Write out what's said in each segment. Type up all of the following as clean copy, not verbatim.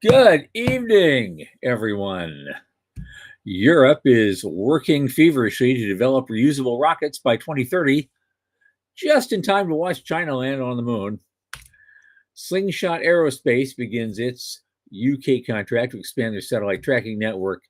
Good evening, everyone. Europe is working feverishly to develop reusable rockets by 2030, just in time to watch China land on the moon. Slingshot Aerospace begins its UK contract to expand their satellite tracking network.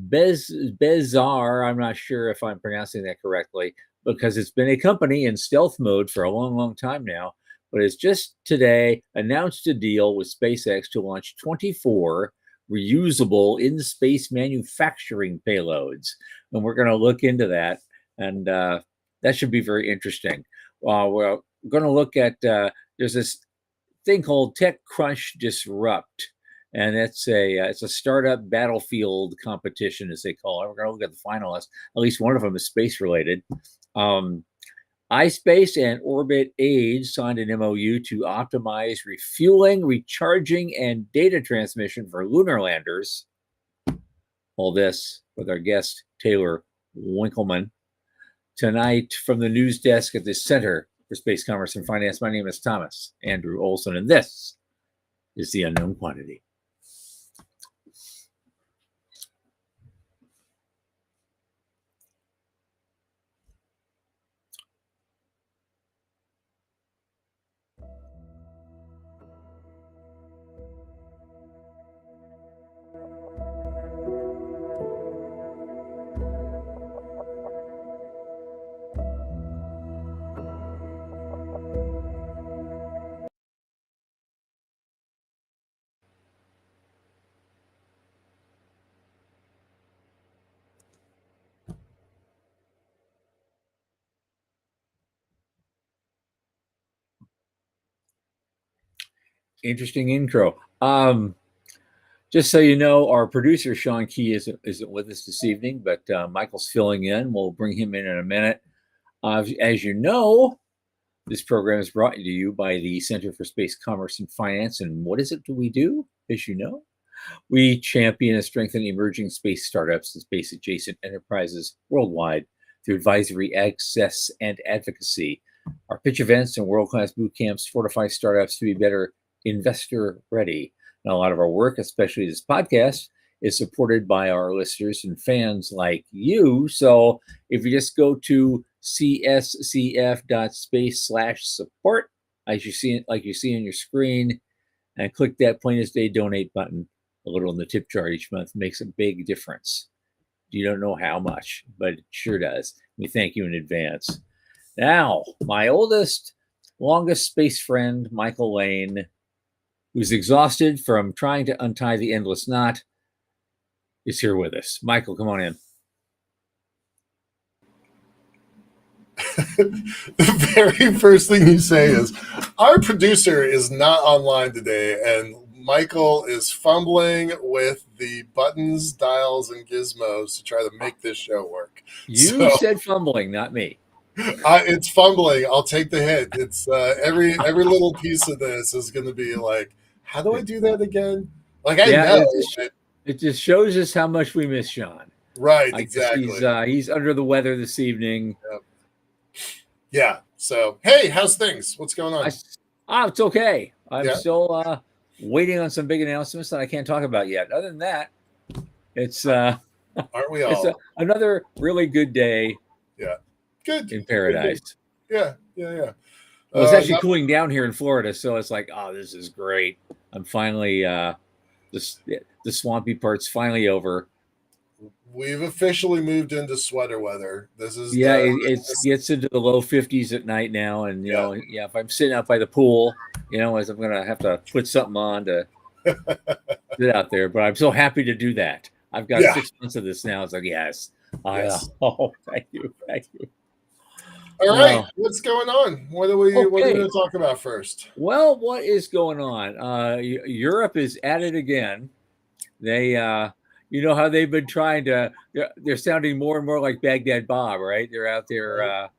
Bezar, I'm not sure if I'm pronouncing that correctly, because it's been a company in stealth mode for a long, long time now, but it's just today announced a deal with SpaceX to launch 24 reusable in-space manufacturing payloads. And we're going to look into that, and that should be very interesting. We're going to look at, there's this thing called TechCrunch Disrupt, and it's a startup battlefield competition, as they call it. We're going to look at the finalists. At least one of them is space related. iSpace and Orbit Age signed an MOU to optimize refueling, recharging, and data transmission for lunar landers. All this with our guest, Taylor Winkelman. Tonight from the news desk at the Center for Space Commerce and Finance, my name is Thomas Andrew Olson, and this is The Unknown Quantity. Interesting intro. Just so you know, our producer Sean Key isn't with us this evening, but Michael's filling in. We'll bring him in a minute. As you know, this program is brought to you by the Center for Space Commerce and Finance. And what is it do we do? As you know, we champion and strengthen emerging space startups and space adjacent enterprises worldwide through advisory, access, and advocacy. Our pitch events and world-class boot camps fortify startups to be better investor ready. Now, a lot of our work, especially this podcast, is supported by our listeners and fans like you. So if you just go to cscf.space/support, as you see, like you see on your screen, and click that plain as day donate button, a little in the tip jar each month makes a big difference. You don't know how much, but it sure does. We thank you in advance. Now, my oldest, longest space friend, Michael Lane, who's exhausted from trying to untie the endless knot, is here with us. Michael, come on in. The very first thing you say is, our producer is not online today, and Michael is fumbling with the buttons, dials, and gizmos to try to make this show work. You said fumbling, not me. It's fumbling. I'll take the hit. It's every little piece of this is going to be like, how do I do that again? Like, I know. It just shows us how much we miss Sean. Right, exactly. He's under the weather this evening. Yeah. So, hey, how's things? What's going on? It's okay. I'm still waiting on some big announcements that I can't talk about yet. Other than that, it's aren't we all? It's another really good day. Yeah. Good. In paradise. Good. Yeah. Well, it's actually cooling down here in Florida, so it's like, oh, this is great. I'm finally the swampy part's finally over. We've officially moved into sweater weather. This is it gets into the low 50s at night now, and you know, if I'm sitting out by the pool, as I'm gonna have to put something on to sit out there. But I'm so happy to do that. I've got 6 months of this now. It's like yes. Oh, thank you. All right, what's going on? What are we going to talk about first? Well, what is going on? Europe is at it again. They, you know how they've been trying to. They're sounding more and more like Baghdad Bob, right? They're out there.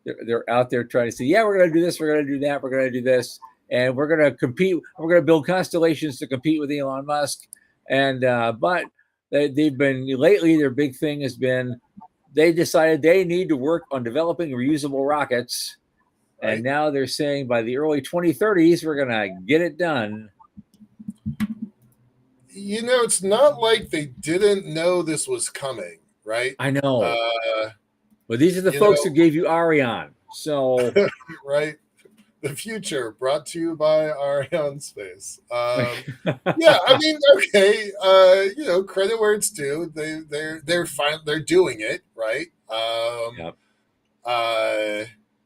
They're out there trying to say, yeah, we're going to do this, we're going to do that, we're going to do this, and we're going to compete. We're going to build constellations to compete with Elon Musk. And but they've been lately. Their big thing has been. They decided they need to work on developing reusable rockets. Right. And now they're saying by the early 2030s, we're going to get it done. it's not like they didn't know this was coming, right? I know. Uh, Well, these are the you folks know, who gave you Arion. So, right? The future brought to you by Ariane Space. yeah, Yeah, I mean, okay, credit where it's due. They're fine. They're doing it right. Uh,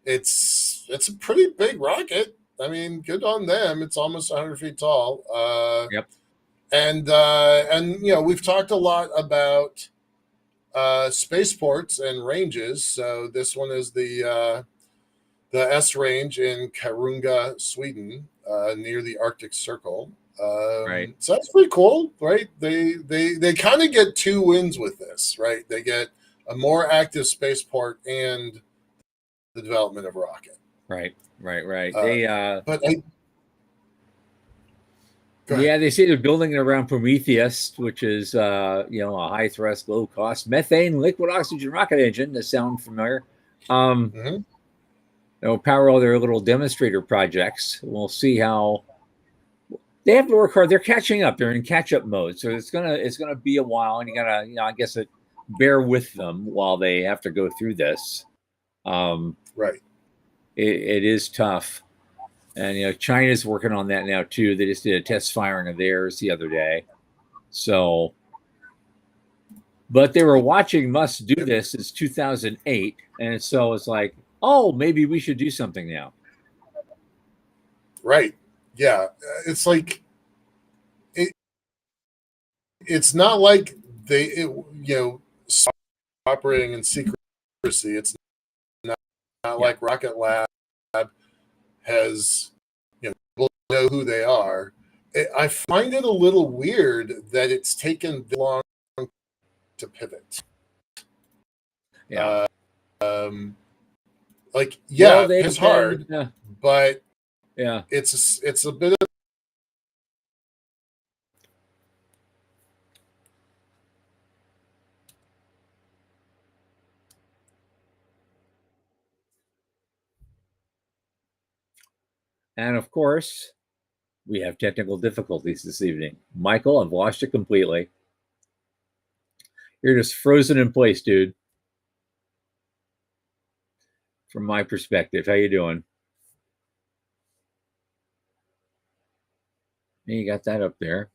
it's a pretty big rocket. I mean, good on them. It's almost 100 feet tall. yep, And we've talked a lot about spaceports and ranges. So this one is the S range in Karunga, Sweden, near the Arctic Circle. right, So that's pretty cool, right? They kind of get two wins with this, right? They get a more active spaceport and the development of a rocket. right. Uh, They, but go ahead. yeah, they say they're building it around Prometheus, which is, a high thrust, low cost methane liquid oxygen rocket engine. That sound familiar? Um, Mm-hmm. They'll power all their little demonstrator projects. We'll see how they have to work hard. They're catching up. They're in catch up mode, so it's gonna be a while, and you gotta, I guess, bear with them while they have to go through this. Um, Right. it is tough, and China's working on that now too. They just did a test firing of theirs the other day, so. But they were watching Musk do this since 2008, and so it's like, oh, maybe we should do something now. Right. Yeah. It's like it's not like operating in secrecy. It's not like Rocket Lab has people know who they are. I find it a little weird that it's taken this long to pivot. Yeah. Yeah, They've it's been, hard, but yeah. it's a bit of And of course, we have technical difficulties this evening. Michael, I've lost you completely. You're just frozen in place, dude. From my perspective, how you doing? You got that up there.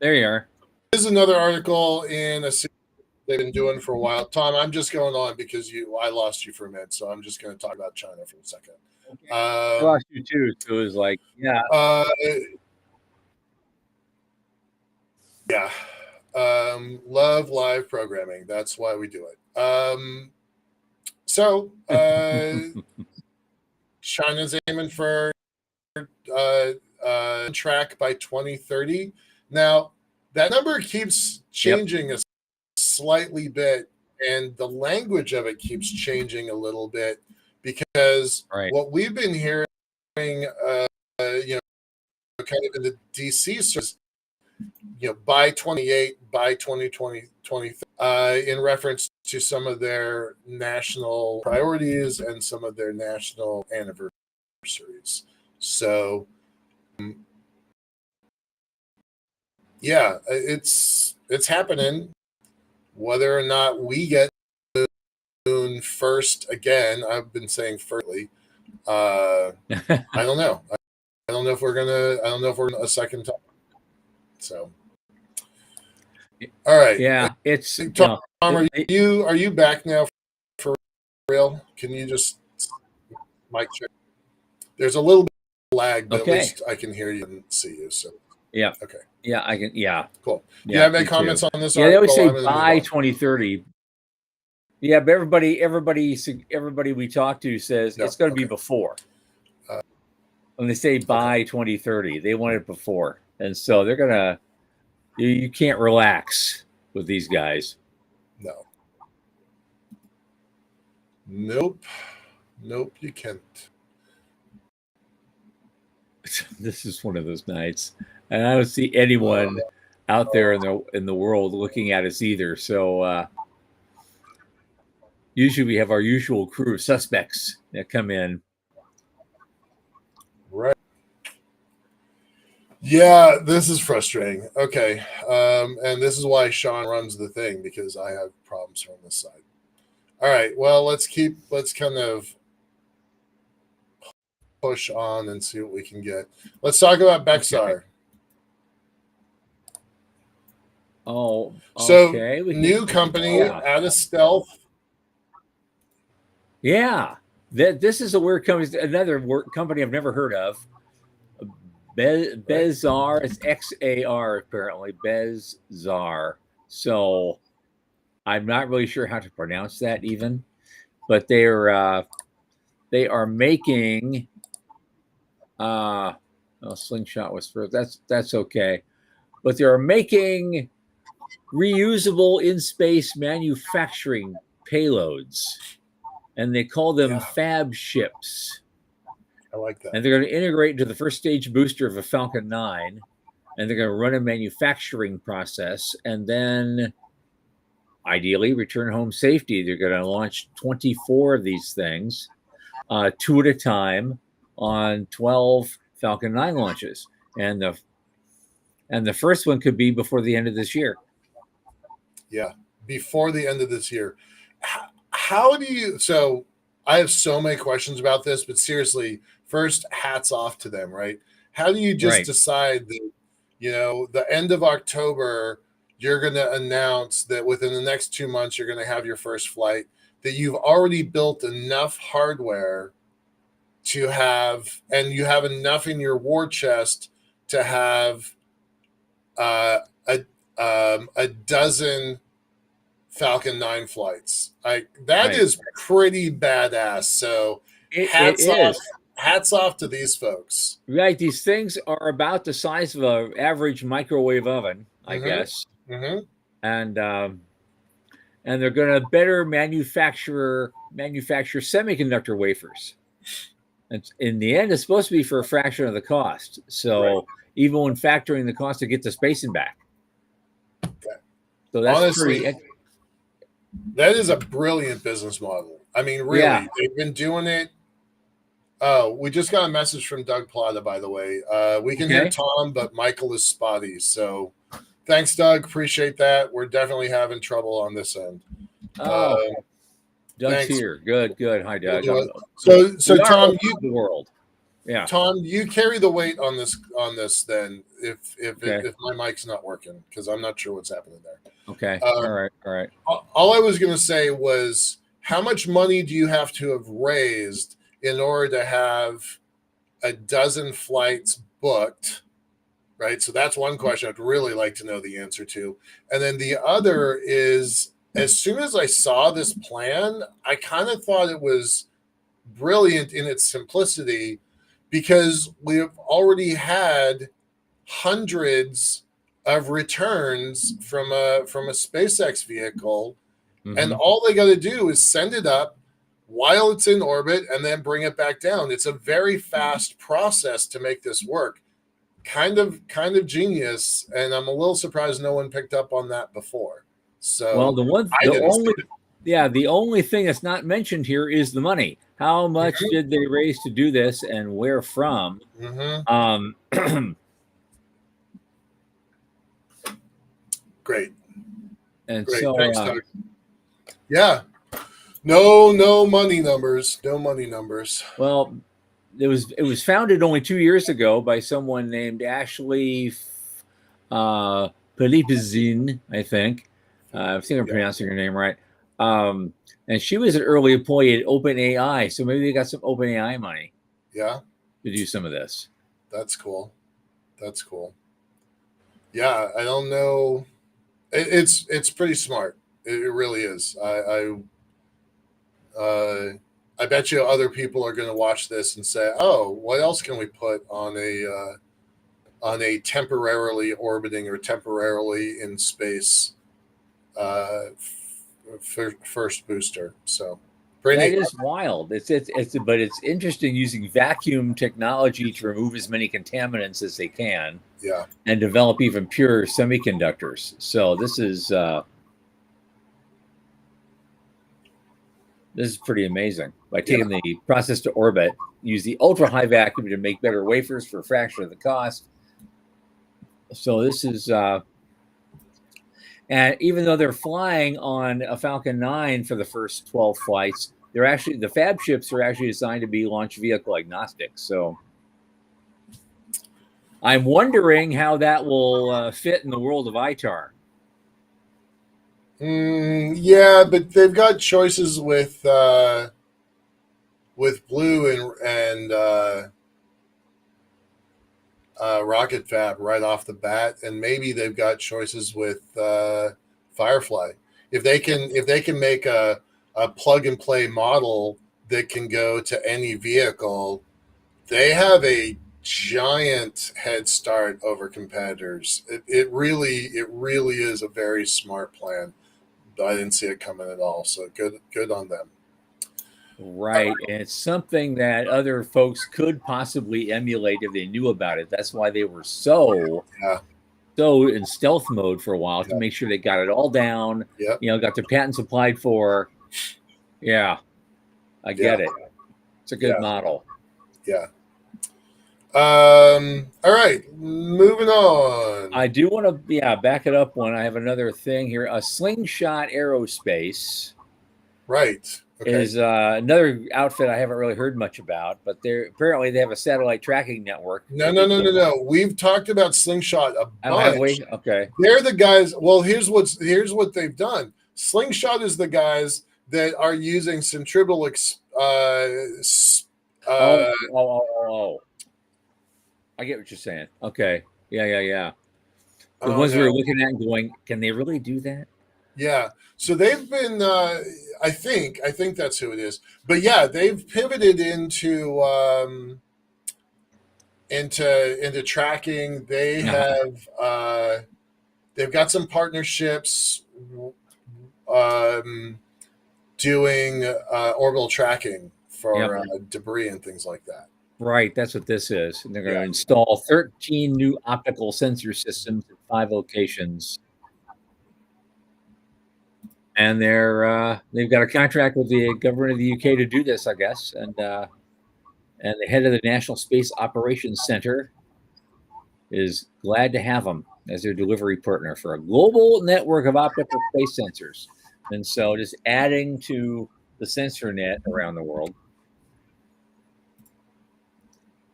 There you are. There's another article in a series they've been doing for a while. Tom, I'm just going on because I lost you for a minute, so I'm just going to talk about China for a second. Okay. I lost you too. So it was like, yeah. Yeah. Love live programming. That's why we do it. So China's aiming for track by 2030. Now that number keeps changing a slightly bit, and the language of it keeps changing a little bit because what we've been hearing, kind of in the DC service, by 28, by 2020, in reference to some of their national priorities and some of their national anniversaries. So, yeah, it's happening. Whether or not we get the moon first again, I've been saying firstly. I don't know. I don't know if we're gonna a second time. So, all right. Yeah, it's Tom. Are you back now for real? Can you just mic check? There's a little bit of lag, but at least I can hear you and see you. So yeah, okay, yeah, I can. Yeah, cool. Do you have any comments on this? Yeah, they always say by 2030. Yeah, but everybody we talk to says it's going to be before. When they say by 2030, they want it before, and so they're gonna. You can't relax with these guys. No. Nope, you can't. This is one of those nights, and I don't see anyone out there in the world looking at us either. So usually we have our usual crew of suspects that come in. Right. Yeah, this is frustrating. Okay. And this is why Sean runs the thing, because I have problems from this side. All right. Well, let's kind of push on and see what we can get. Let's talk about Bexar. Okay. Oh, so okay. New company out of stealth. Yeah. This is a weird company. Another company I've never heard of. Bezar. It's XAR apparently. Bezar. So I'm not really sure how to pronounce that even, but they are making. Slingshot was first. That's okay, but they are making reusable in space manufacturing payloads, and they call them fab ships. I like that. And they're going to integrate into the first stage booster of a Falcon 9, and they're going to run a manufacturing process, and then ideally return home safety. They're going to launch 24 of these things, 2 at a time, on 12 Falcon 9 launches, and the first one could be before the end of this year. Yeah, before the end of this year. How do you? So I have so many questions about this, but seriously, first, hats off to them, right? How do you just decide that, the end of October, you're going to announce that within the next 2 months, you're going to have your first flight, that you've already built enough hardware to have, and you have enough in your war chest to have a dozen Falcon 9 flights? That is pretty badass. So hats off to these folks. Right. These things are about the size of an average microwave oven, I guess. Mm-hmm. And they're going to better manufacture semiconductor wafers. And in the end, it's supposed to be for a fraction of the cost. So even when factoring the cost to get to space and back. Okay. So that's honestly, that is a brilliant business model. I mean, really, they've been doing it. Oh, we just got a message from Doug Plata, by the way. We can hear Tom, but Michael is spotty. So thanks, Doug. Appreciate that. We're definitely having trouble on this end. Doug's here. Good. Hi, Doug. So Tom, the world. Yeah. Tom, you carry the weight on this then if my mic's not working, because I'm not sure what's happening there. Okay. All right. All I was going to say was, how much money do you have to have raised in order to have a dozen flights booked? Right. So that's one question I'd really like to know the answer to. And then the other is, as soon as I saw this plan, I kind of thought it was brilliant in its simplicity, because we've already had hundreds of returns from a SpaceX vehicle, and all they got to do is send it up while it's in orbit and then bring it back down. It's a very fast process to make this work. Kind of genius, and I'm a little surprised no one picked up on that before. So, well, the only thing that's not mentioned here is the money. How much did they raise to do this, and where from? Great. And great. So, thanks, Doug. Yeah. No money numbers. No money numbers. Well, it was founded only 2 years ago by someone named Ashley Pilipizin, I think. I think I'm pronouncing her name right. And she was an early employee at OpenAI, so maybe they got some OpenAI money. Yeah. To do some of this. That's cool. Yeah, I don't know. It's pretty smart. It really is. I bet you other people are going to watch this and say, "Oh, what else can we put on a temporarily orbiting or temporarily in space first booster?" So Pretty That neat. is wild. But it's interesting using vacuum technology to remove as many contaminants as they can Yeah. and develop even pure semiconductors. So this is pretty amazing. By Yeah. taking the process to orbit, use the ultra high vacuum to make better wafers for a fraction of the cost. So this is and even though they're flying on a Falcon 9 for the first 12 flights, they're actually the fab ships are actually designed to be launch vehicle agnostic. So I'm wondering how that will fit in the world of ITAR. Yeah, but they've got choices with Blue and Rocket Fab right off the bat, and maybe they've got choices with Firefly. If they can make a plug and play model that can go to any vehicle, they have a giant head start over competitors. It really is a very smart plan. I didn't see it coming at all. So good on them. Right. And it's something that other folks could possibly emulate if they knew about it. That's why they were Yeah, so in stealth mode for a while to yeah, make sure they got it all down, yep, got their patents applied for. Yeah, I yeah, get it. It's a good yeah, model. yeah. All right, moving on. I do want to, back it up one. I have another thing here. A Slingshot Aerospace Right. Okay. is another outfit I haven't really heard much about, but they have a satellite tracking network No, that no, they no, no, built. no. We've talked about Slingshot a Oh, have bunch. we? Okay. They're the guys. Well, here's what they've done. Slingshot is the guys that are using centripetal Oh, uh, oh. I get what you're saying. Okay. Yeah. The oh ones we were no. looking at and going, can they really do that? Yeah. So they've been I think that's who it is. But yeah, they've pivoted into tracking. Uh-huh. They've got some partnerships um, doing orbital tracking Yep. for debris and things like that. Right. That's what this is. And they're going Yeah. to install 13 new optical sensor systems at 5 locations. And they've got a contract with the government of the UK to do this, I guess. And the head of the National Space Operations Center is glad to have them as their delivery partner for a global network of optical space sensors. And so just adding to the sensor net around the world.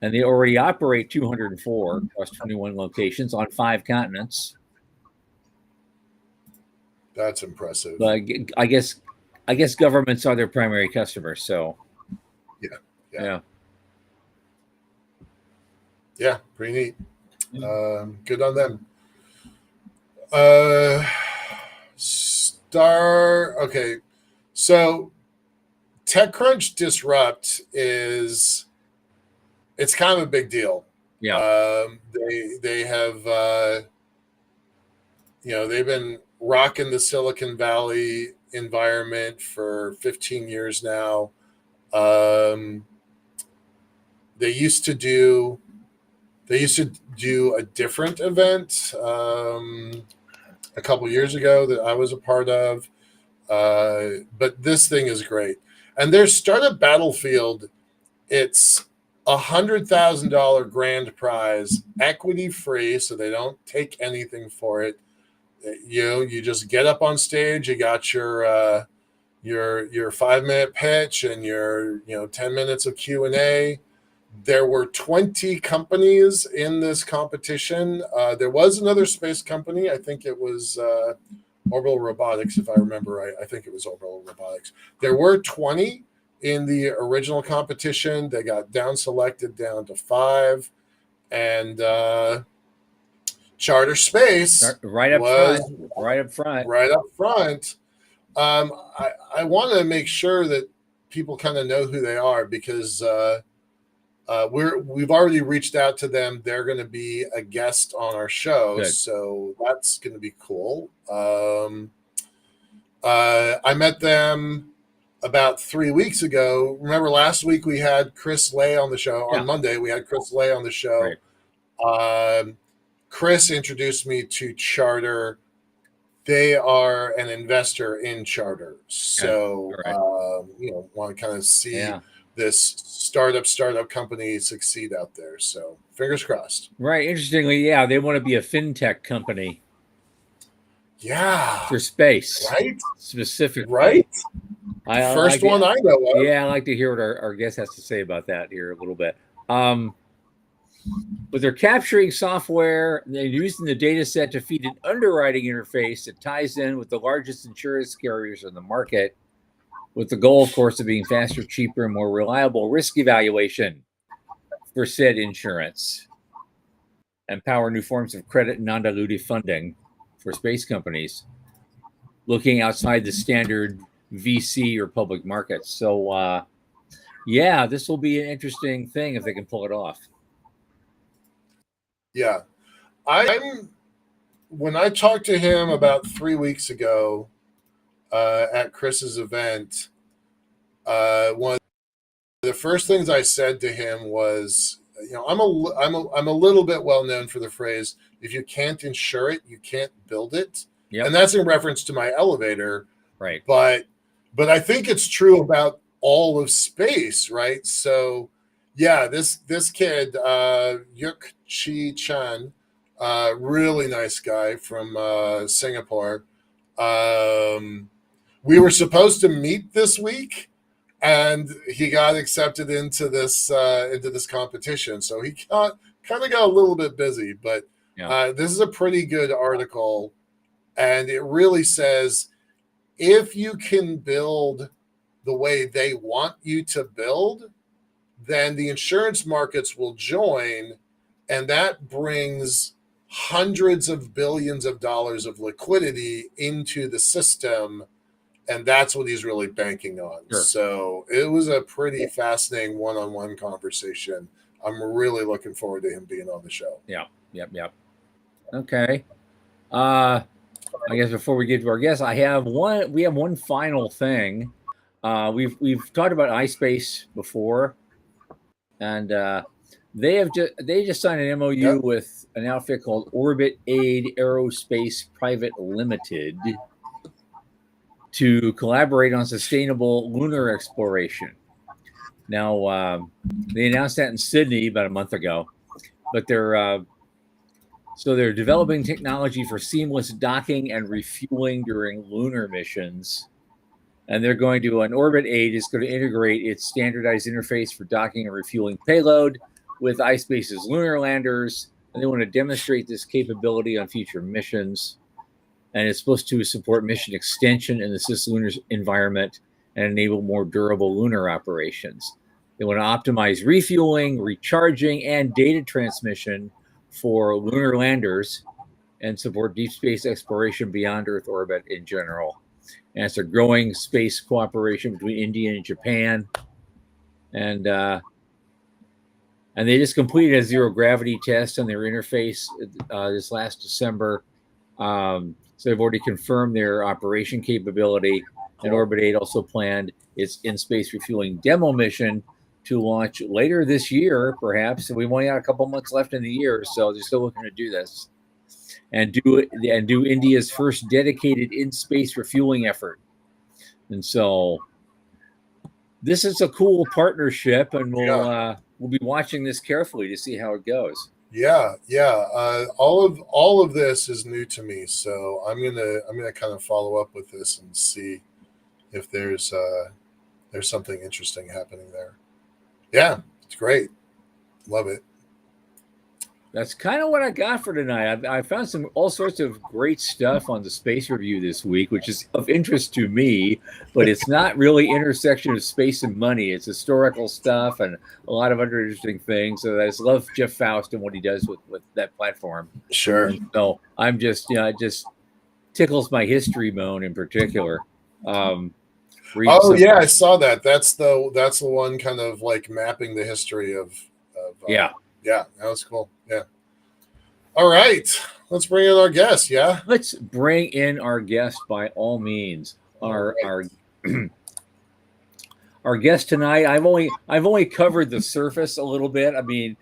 And they already operate 204 across 21 locations on 5 continents. That's impressive. But I guess governments are their primary customers. So Yeah. Yeah, pretty neat. Good on them. Okay. So TechCrunch Disrupt it's kind of a big deal. Yeah. They have they've been rocking the Silicon Valley environment for 15 years now. They used to do a different event a couple years ago that I was a part of, but this thing is great. And their startup battlefield, it's $100,000 grand prize, equity free, so they don't take anything for it. You just get up on stage. You got your 5-minute pitch and your 10 minutes of Q&A. There were 20 companies in this competition. There was another space company. I think it was Orbital Robotics, if I remember right. I think it was Orbital Robotics. There were 20 in the original competition. They got down selected down to 5. And Charter Space right up front. Right up front. I want to make sure that people kind of know who they are because we've already reached out to them. They're going to be a guest on our show, Good. so that's going to be cool. I met them about 3 weeks ago, remember last week we had Chris Lay on the show. Yeah. On Monday, we had Chris Lay on the show. Right. Chris introduced me to Charter. They are an investor in Charter. So, want to kind of see this startup company succeed out there. So, fingers crossed. Right. Interestingly, yeah, they want to be a fintech company. Yeah. For space. Right? Specifically. Right? First one I know of. Yeah, I like to hear what our guest has to say about that here a little bit. But they're capturing software, they're using the data set to feed an underwriting interface that ties in with the largest insurance carriers in the market, with the goal, of course, of being faster, cheaper, and more reliable risk evaluation for said insurance, and power new forms of credit and non-dilutive funding for space companies, looking outside the standard VC or public markets. So, yeah, this will be an interesting thing if they can pull it off. Yeah. When I talked to him about 3 weeks ago at Chris's event, one of the first things I said to him was, I'm a little bit well known for the phrase, if you can't insure it, you can't build it. Yep. And that's in reference to my elevator. Right. But I think it's true about all of space, right? So yeah, this kid, Yuk Chi Chan, really nice guy from Singapore. We were supposed to meet this week, and he got accepted into this competition. So he kind of got a little bit busy, but this is a pretty good article, and it really says if you can build the way they want you to build, then the insurance markets will join, and that brings hundreds of billions of dollars of liquidity into the system, and that's what he's really banking on. Sure. So it was a pretty fascinating one-on-one conversation. I'm really looking forward to him being on the show. Yeah. Yep. Okay. I guess before we get to our guest, we have one final thing. We've talked about iSpace before, and they just signed an MOU with an outfit called Orbit Aid Aerospace Private Limited to collaborate on sustainable lunar exploration. Now, they announced that in Sydney about a month ago, but they're developing technology for seamless docking and refueling during lunar missions. And they're going to, an Orbit Aid is going to integrate its standardized interface for docking and refueling payload with iSpace's lunar landers. And they want to demonstrate this capability on future missions. And it's supposed to support mission extension in the cislunar environment and enable more durable lunar operations. They want to optimize refueling, recharging, and data transmission for lunar landers and support deep space exploration beyond Earth orbit in general. And it's a growing space cooperation between India and Japan. And they just completed a zero gravity test on their interface this last December. So they've already confirmed their operation capability. And Orbit 8 also planned its in-space refueling demo mission to launch later this year, perhaps. And we've only got a couple months left in the year, so they're still looking to do this. And do India's first dedicated in-space refueling effort. And so this is a cool partnership, and we'll be watching this carefully to see how it goes. Yeah. All of this is new to me, so I'm gonna kind of follow up with this and see if there's something interesting happening there. Yeah, it's great. Love it. That's kind of what I got for tonight. I found all sorts of great stuff on the Space Review this week, which is of interest to me, but it's not really intersection of space and money. It's historical stuff and a lot of other interesting things. So I just love Jeff Faust and what he does with that platform. Sure. And so I'm just, it just tickles my history bone in particular. I saw that. That's the one kind of like mapping the history of yeah, that was cool. Yeah. All right, let's bring in our guest. Yeah, let's bring in our guest by all means. Our our guest tonight. I've only covered the surface a little bit. I mean,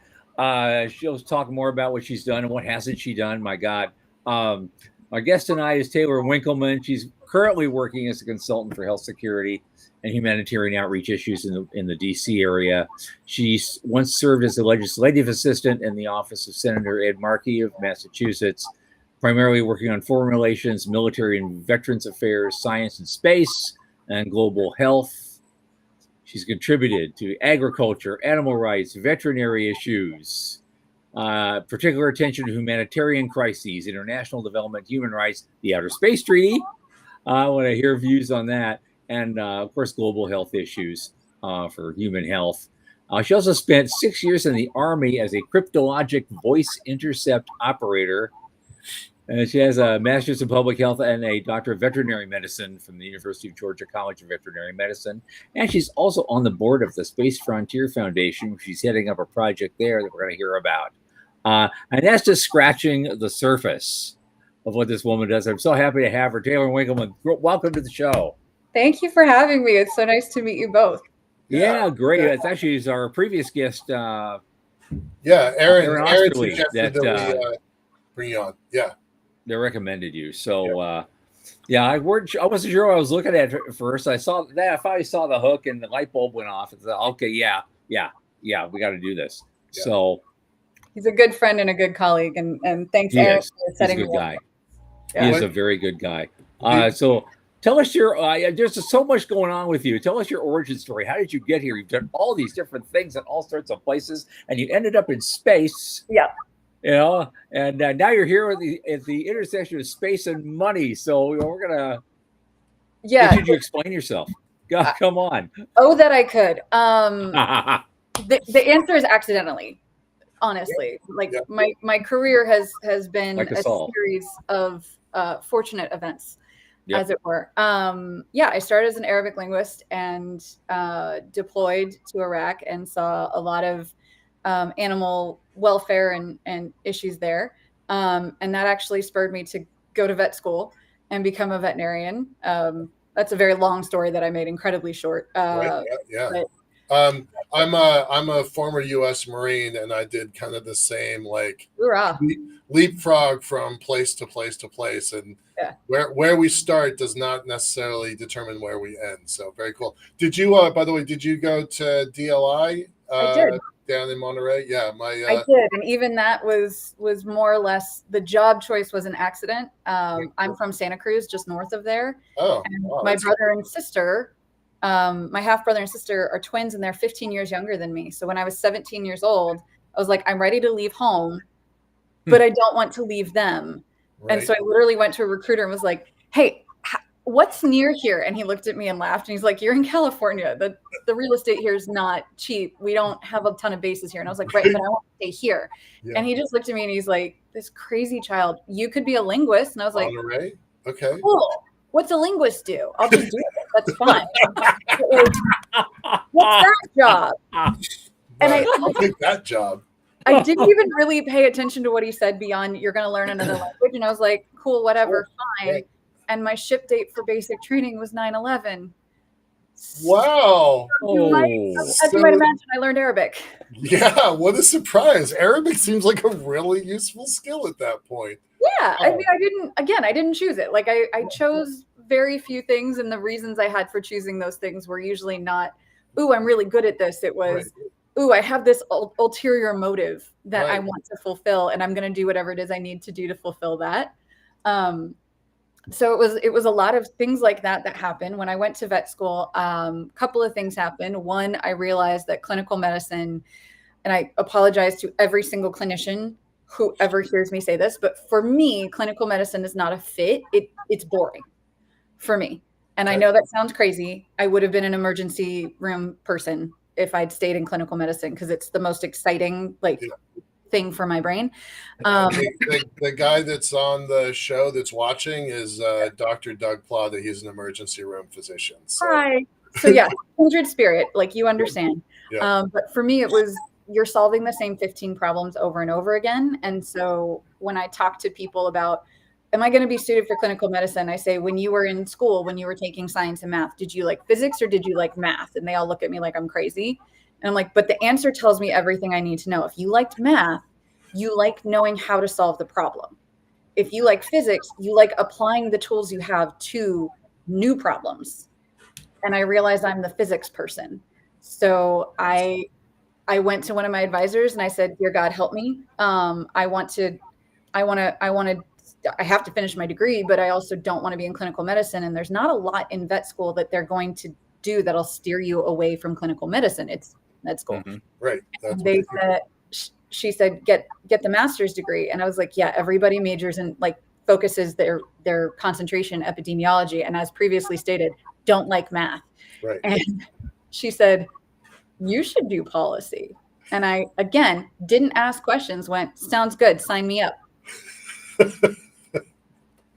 she'll talk more about what she's done and what hasn't she done. My God. Our guest tonight is Taylor Winkelman. She's currently working as a consultant for health security and humanitarian outreach issues in the D.C. area. She once served as a legislative assistant in the office of Senator Ed Markey of Massachusetts, primarily working on foreign relations, military and veterans affairs, science and space, and global health. She's contributed to agriculture, animal rights, veterinary issues, particular attention to humanitarian crises, international development, human rights, the Outer Space Treaty. I want to hear views on that. And, of course, global health issues for human health. She also spent 6 years in the Army as a cryptologic voice intercept operator. She has a master's in public health and a doctor of veterinary medicine from the University of Georgia College of Veterinary Medicine. And she's also on the board of the Space Frontier Foundation. She's heading up a project there that we're going to hear about. And that's just scratching the surface of what this woman does. I'm so happy to have her. Taylor Winkelman, welcome to the show. Thank you for having me. It's so nice to meet you both. Yeah, great. It's actually our previous guest. Aaron Osterly, suggested that we bring you on. Yeah. They recommended you. So, I wasn't sure what I was looking at first. I saw that. I finally saw the hook and the light bulb went off. It's like, okay, yeah, we got to do this. Yeah. So he's a good friend and a good colleague, and thanks, Aaron, for setting me up. He's a good guy. Yeah. He is a very good guy. So tell us there's just so much going on with you. Tell us your origin story. How did you get here? You've done all these different things in all sorts of places, and you ended up in space. Yeah. And now you're here at the intersection of space and money. So we're gonna. Yeah. Did you explain yourself? God, come on. Oh, that I could. The answer is accidentally. Honestly, my career has been like a series of fortunate events, as it were. I started as an Arabic linguist and deployed to Iraq and saw a lot of animal welfare and issues there. And that actually spurred me to go to vet school and become a veterinarian. That's a very long story that I made incredibly short. Right, yeah. But, I'm a former U.S. Marine, and I did kind of the same, leapfrog from place to place to place, and where we start does not necessarily determine where we end. So very cool. Did you, by the way, did you go to DLI? I did. Down in Monterey? Yeah, I did, and even that was more or less the job choice was an accident. I'm from Santa Cruz, just north of there. Oh, and my brother and sister. My half brother and sister are twins and they're 15 years younger than me. So when I was 17 years old, I was like, I'm ready to leave home, but I don't want to leave them. Right. And so I literally went to a recruiter and was like, hey, what's near here? And he looked at me and laughed and he's like, you're in California. The real estate here is not cheap. We don't have a ton of bases here. And I was like, right, but I want to stay here. Yeah. And he just looked at me and he's like, this crazy child, you could be a linguist. And I was like, Monterey? Okay. Cool. What's a linguist do? I'll just do it. That's fine. What's that job? And I'll take that job. I didn't even really pay attention to what he said beyond you're going to learn another language. And I was like, cool, whatever, fine. Right. And my ship date for basic training was 9/11. Wow. As you might imagine, I learned Arabic. Yeah, what a surprise. Arabic seems like a really useful skill at that point. Yeah, I mean, I didn't choose it. Like I chose very few things, and the reasons I had for choosing those things were usually not, ooh, I'm really good at this. It was, ooh, I have this ulterior motive that I want to fulfill, and I'm going to do whatever it is I need to do to fulfill that. So it was a lot of things like that happened. When I went to vet school, a couple of things happened. One, I realized that clinical medicine, and I apologize to every single clinician whoever hears me say this, but for me, clinical medicine is not a fit. It's boring for me. And I know that sounds crazy. I would have been an emergency room person if I'd stayed in clinical medicine because it's the most exciting thing for my brain. The guy that's on the show that's watching is Dr. Doug Plata. He's an emergency room physician. So. Hi. So yeah, kindred spirit, like you understand. Yeah. But for me, it was you're solving the same 15 problems over and over again. And so when I talk to people about, am I going to be suited for clinical medicine? I say, when you were in school, when you were taking science and math, did you like physics or did you like math? And they all look at me like I'm crazy. And I'm like, but the answer tells me everything I need to know. If you liked math, you like knowing how to solve the problem. If you like physics, you like applying the tools you have to new problems. And I realized I'm the physics person. So I went to one of my advisors and I said, dear God, help me. I have to finish my degree, but I also don't want to be in clinical medicine. And there's not a lot in vet school that they're going to do that'll steer you away from clinical medicine. It's med school. Mm-hmm. Right. That's they said, she said, get the master's degree. And I was like, yeah, everybody majors in like focuses their concentration epidemiology. And as previously stated, don't like math. Right. And she said, you should do policy. And I, again, didn't ask questions, went, sounds good, sign me up.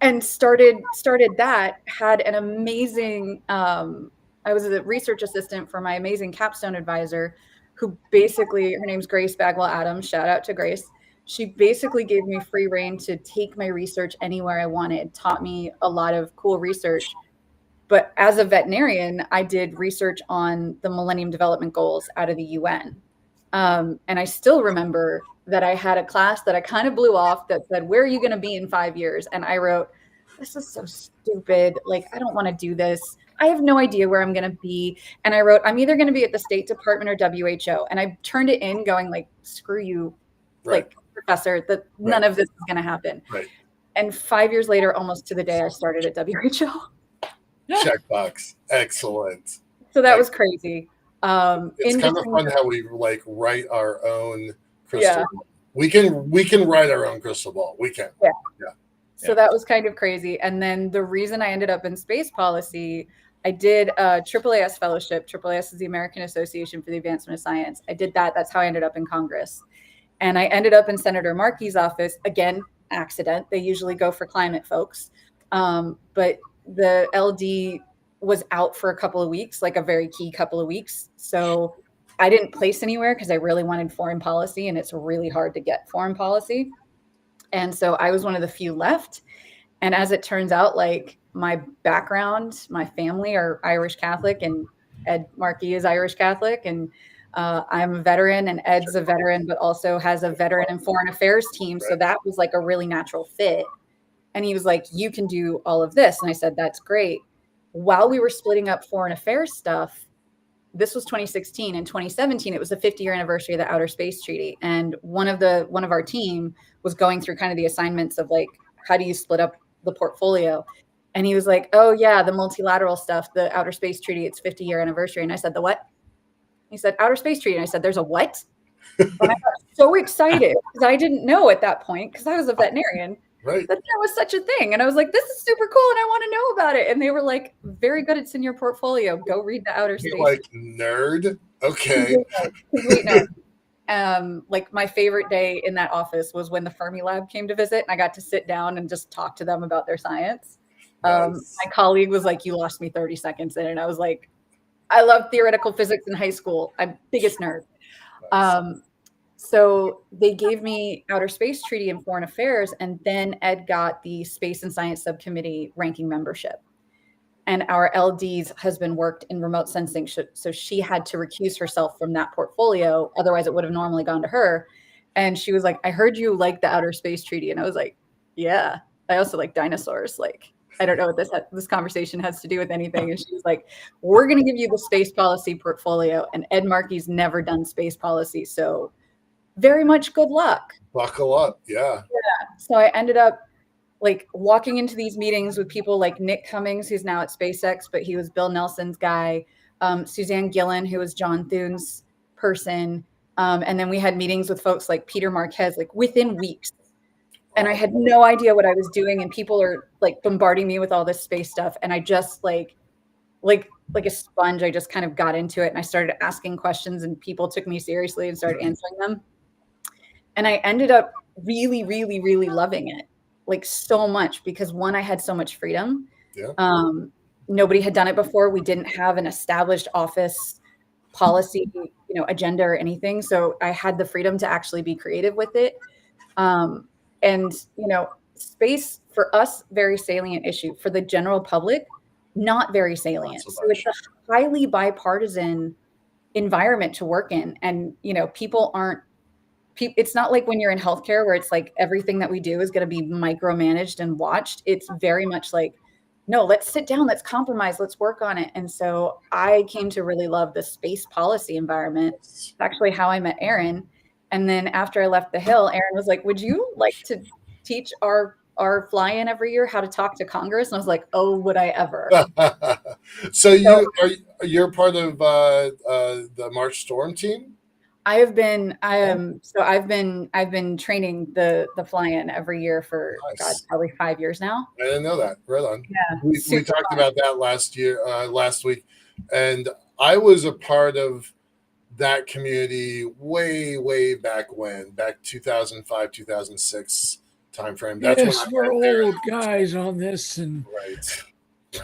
And started that, had an amazing, I was a research assistant for my amazing capstone advisor, who basically, her name's Grace Bagwell Adams, shout out to Grace. She basically gave me free reign to take my research anywhere I wanted, taught me a lot of cool research. But as a veterinarian, I did research on the Millennium Development Goals out of the UN. And I still remember that I had a class that I kind of blew off that said, where are you going to be in 5 years? And I wrote, this is so stupid. Like, I don't want to do this. I have no idea where I'm going to be. And I wrote, I'm either going to be at the State Department or WHO. And I turned it in going like, screw you, right. like, professor, that none of this is going to happen. Right. And 5 years later, almost to the day, I started at WHO. Checkbox. Excellent. So that was crazy. It's kind of fun how we like write our own crystal ball. We can write our own crystal ball. We can. Yeah. So that was kind of crazy. And then the reason I ended up in space policy, I did a AAAS fellowship. AAAS is the American Association for the Advancement of Science. I did that. That's how I ended up in Congress. And I ended up in Senator Markey's office. Again, accident. They usually go for climate folks. But the LD was out for a couple of weeks, like a very key couple of weeks. So I didn't place anywhere because I really wanted foreign policy, and it's really hard to get foreign policy. And so I was one of the few left. And as it turns out, like my background, my family are Irish Catholic, and Ed Markey is Irish Catholic. And I'm a veteran, and Ed's a veteran, but also has a veteran and foreign affairs team. So that was like a really natural fit. And he was like, you can do all of this. And I said, that's great. While we were splitting up foreign affairs stuff, this was 2016. In 2017, it was the 50-year anniversary of the Outer Space Treaty. And one of our team was going through kind of the assignments of like, how do you split up the portfolio? And he was like, oh yeah, the multilateral stuff, the Outer Space Treaty, it's 50-year anniversary. And I said, the what? He said, Outer Space Treaty. And I said, there's a what? And I got so excited because I didn't know at that point, because I was a veterinarian. Right. That there was such a thing. And I was like, this is super cool and I want to know about it. And they were like, very good. It's in your portfolio. Go read the Outer Space. Like, nerd. Okay. Complete nerd. Like my favorite day in that office was when the Fermi Lab came to visit, and I got to sit down and just talk to them about their science. Nice. My colleague was like, you lost me 30 seconds in. And I was like, I love theoretical physics in high school. I'm biggest nerd. Nice. So they gave me Outer Space Treaty and Foreign Affairs, and then Ed got the Space and Science Subcommittee ranking membership. And our LD's husband worked in remote sensing, so she had to recuse herself from that portfolio. Otherwise, it would have normally gone to her. And she was like, I heard you like the Outer Space Treaty. And I was like, yeah, I also like dinosaurs. Like, I don't know what this conversation has to do with anything. And she was like, we're going to give you the space policy portfolio. And Ed Markey's never done space policy. So very much good luck. Buckle up. Yeah. So I ended up like walking into these meetings with people like Nick Cummings, who's now at SpaceX, but he was Bill Nelson's guy, Suzanne Gillen, who was John Thune's person. And then we had meetings with folks like Peter Marquez, like within weeks. And I had no idea what I was doing. And people are like bombarding me with all this space stuff. And I just like a sponge, I just kind of got into it, and I started asking questions, and people took me seriously and started answering them. And I ended up really, really, really loving it, like so much, because one, I had so much freedom. Yeah. Nobody had done it before. We didn't have an established office policy, agenda or anything. So I had the freedom to actually be creative with it. And, space for us, very salient issue. For the general public, not very salient. so So it's a highly bipartisan environment to work in. And, people aren't, it's not like when you're in healthcare where it's like everything that we do is going to be micromanaged and watched. It's very much like, no, let's sit down, let's compromise, let's work on it. And so I came to really love the space policy environment. It's actually how I met Aaron. And then after I left the Hill, Aaron was like, would you like to teach our fly-in every year how to talk to Congress? And I was like, oh, would I ever? So you're part of the March Storm team? I've been training the fly-in every year for probably 5 years now. I didn't know that. Right on. Yeah, we talked about that last week, and I was a part of that community way back 2005, 2006 timeframe. That's yes, when we're old guys on this, and right.